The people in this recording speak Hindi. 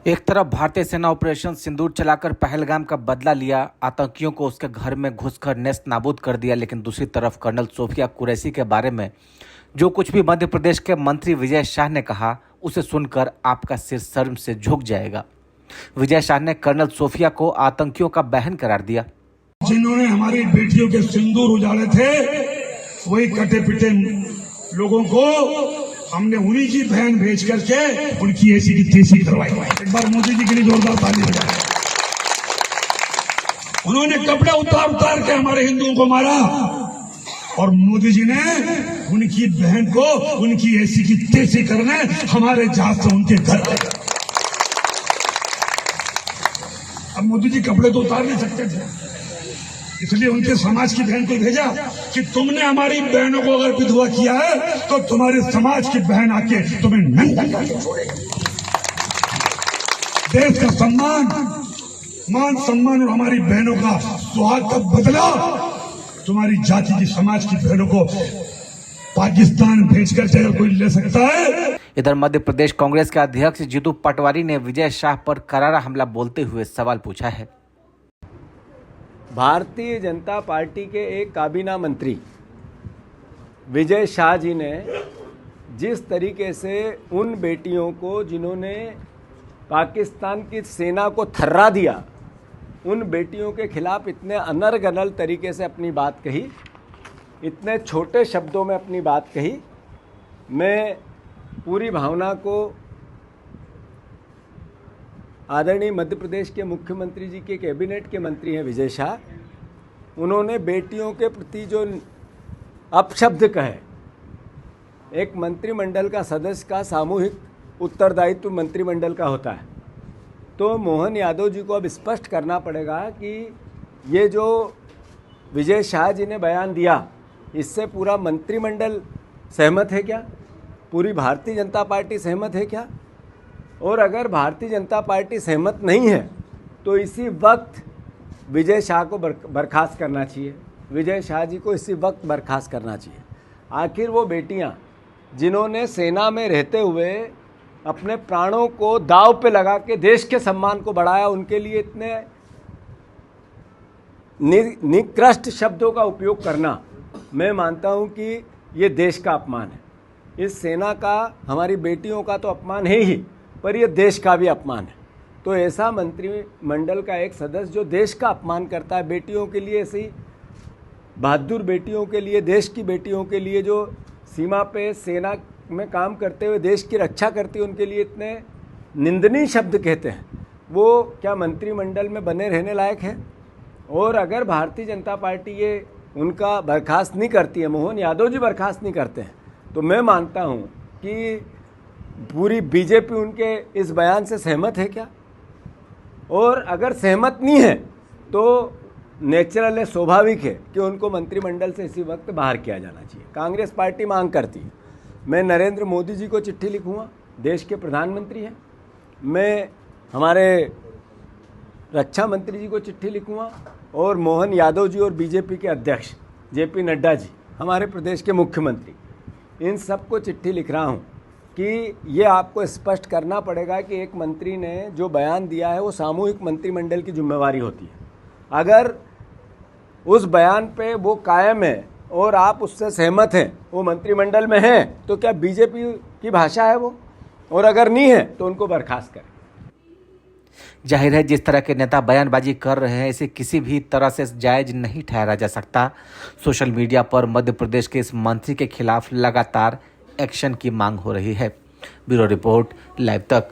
एक तरफ भारतीय सेना ऑपरेशन सिंदूर चलाकर पहलगाम का बदला लिया, आतंकियों को उसके घर में घुसकर नेस्त नाबूद कर दिया, लेकिन दूसरी तरफ कर्नल सोफिया कुरैशी के बारे में जो कुछ भी मध्य प्रदेश के मंत्री विजय शाह ने कहा, उसे सुनकर आपका सिर शर्म से झुक जाएगा। विजय शाह ने कर्नल सोफिया को आतंकियों का बहन करार दिया। जिन्होंने हमारी बेटियों के सिंदूर उजाड़े थे, वही कटे पिटे लोगों को हमने उन्हीं की बहन भेज करके उनकी ऐसी की तैसी करवाई। एक बार मोदी जी के लिए जोरदार ताली बजाएं। उन्होंने कपड़े उतार उतार के हमारे हिंदुओं को मारा और मोदी जी ने उनकी बहन को उनकी ऐसी की तैसी करने हमारे जहाज से उनके घर आए। अब मोदी जी कपड़े तो उतार नहीं सकते थे, इसलिए उनके समाज की बहन को भेजा कि तुमने हमारी बहनों को अगर विधवा किया है तो तुम्हारे समाज की बहन आके तुम्हें नंगा करके छोड़ेगी। देश का सम्मान, मान सम्मान और हमारी बहनों का सुहाग का बदला तुम्हारी जाति की समाज की बहनों को पाकिस्तान भेजकर अगर कोई ले सकता है। इधर मध्य प्रदेश कांग्रेस के अध्यक्ष जीतू पटवारी ने विजय शाह पर करारा हमला बोलते हुए सवाल पूछा है। भारतीय जनता पार्टी के एक काबीना मंत्री विजय शाह जी ने जिस तरीके से उन बेटियों को जिन्होंने पाकिस्तान की सेना को थर्रा दिया, उन बेटियों के खिलाफ इतने अनर्गल तरीके से अपनी बात कही, इतने छोटे शब्दों में अपनी बात कही, मैं पूरी भावना को आदरणीय मध्य प्रदेश के मुख्यमंत्री जी के कैबिनेट के मंत्री हैं विजय शाह, उन्होंने बेटियों के प्रति जो अपशब्द कहे, एक मंत्रिमंडल का सदस्य का सामूहिक उत्तरदायित्व मंत्रिमंडल का होता है, तो मोहन यादव जी को अब स्पष्ट करना पड़ेगा कि ये जो विजय शाह जी ने बयान दिया, इससे पूरा मंत्रिमंडल सहमत है क्या? पूरी भारतीय जनता पार्टी सहमत है क्या? और अगर भारतीय जनता पार्टी सहमत नहीं है तो इसी वक्त विजय शाह को बर्खास्त करना चाहिए। विजय शाह जी को इसी वक्त बर्खास्त करना चाहिए। आखिर वो बेटियां जिन्होंने सेना में रहते हुए अपने प्राणों को दांव पे लगा के देश के सम्मान को बढ़ाया, उनके लिए इतने निकृष्ट शब्दों का उपयोग करना, मैं मानता हूं कि ये देश का अपमान है। इस सेना का, हमारी बेटियों का तो अपमान है ही, पर यह देश का भी अपमान है। तो ऐसा मंत्रिमंडल का एक सदस्य जो देश का अपमान करता है, बेटियों के लिए, ऐसी बहादुर बेटियों के लिए, देश की बेटियों के लिए जो सीमा पे सेना में काम करते हुए देश की रक्षा करती है, उनके लिए इतने निंदनीय शब्द कहते हैं, वो क्या मंत्रिमंडल में बने रहने लायक है? और अगर भारतीय जनता पार्टी ये उनका बर्खास्त नहीं करती है, मोहन यादव जी बर्खास्त नहीं करते हैं, तो मैं मानता हूँ कि पूरी बीजेपी उनके इस बयान से सहमत है क्या? और अगर सहमत नहीं है तो नेचुरल है, स्वाभाविक है कि उनको मंत्रिमंडल से इसी वक्त बाहर किया जाना चाहिए। कांग्रेस पार्टी मांग करती है, मैं नरेंद्र मोदी जी को चिट्ठी लिखूंगा, देश के प्रधानमंत्री हैं, मैं हमारे रक्षा मंत्री जी को चिट्ठी लिखूंगा और मोहन यादव जी और बीजेपी के अध्यक्ष जेपी नड्डा जी, हमारे प्रदेश के मुख्यमंत्री, इन सबको चिट्ठी लिख रहा हूँ कि ये आपको स्पष्ट करना पड़ेगा कि एक मंत्री ने जो बयान दिया है वो सामूहिक मंत्रिमंडल की जिम्मेवारी होती है। अगर उस बयान पे वो कायम है और आप उससे सहमत हैं, वो मंत्रिमंडल में हैं, तो क्या बीजेपी की भाषा है वो? और अगर नहीं है तो उनको बर्खास्त करें। जाहिर है, जिस तरह के नेता बयानबाजी कर रहे हैं, इसे किसी भी तरह से जायज नहीं ठहरा जा सकता। सोशल मीडिया पर मध्य प्रदेश के इस मंत्री के खिलाफ लगातार एक्शन की मांग हो रही है। ब्यूरो रिपोर्ट, लाइव तक।